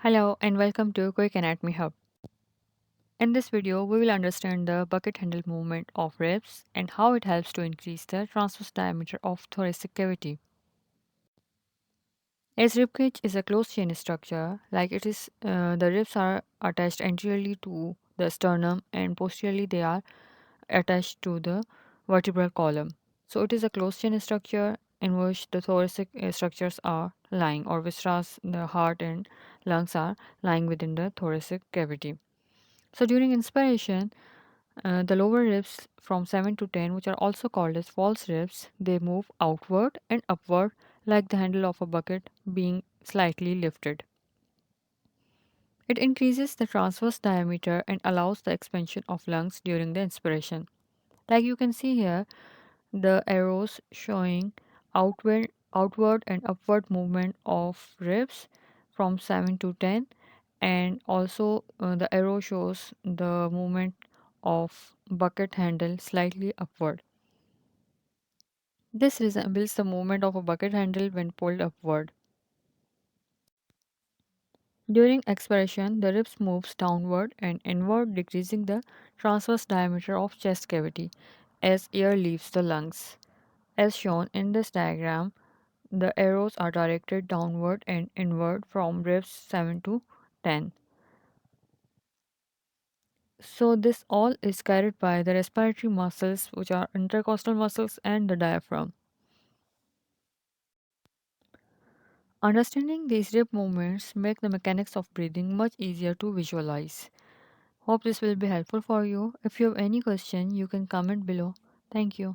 Hello and welcome to Quick Anatomy Hub. In this video, we will understand the bucket handle movement of ribs and how it helps to increase the transverse diameter of thoracic cavity. As ribcage is a closed chain structure, like it is, the ribs are attached anteriorly to the sternum and posteriorly they are attached to the vertebral column. So it is a closed chain structure in which the thoracic structures are lying, or viscerals, the heart and lungs are lying within the thoracic cavity. So during inspiration, the lower ribs from 7 to 10, which are also called as false ribs, they move outward and upward like the handle of a bucket being slightly lifted. It increases the transverse diameter and allows the expansion of lungs during the inspiration. Like you can see here, the arrows showing outward and upward movement of ribs from 7 to 10, and also the arrow shows the movement of bucket handle slightly upward. This resembles the movement of a bucket handle when pulled upward. During expiration, the ribs moves downward and inward, decreasing the transverse diameter of chest cavity as air leaves the lungs. As shown in this diagram, the arrows are directed downward and inward from ribs 7 to 10. So this all is carried by the respiratory muscles, which are intercostal muscles and the diaphragm. Understanding these rib movements make the mechanics of breathing much easier to visualize. Hope this will be helpful for you. If you have any question, you can comment below. Thank you.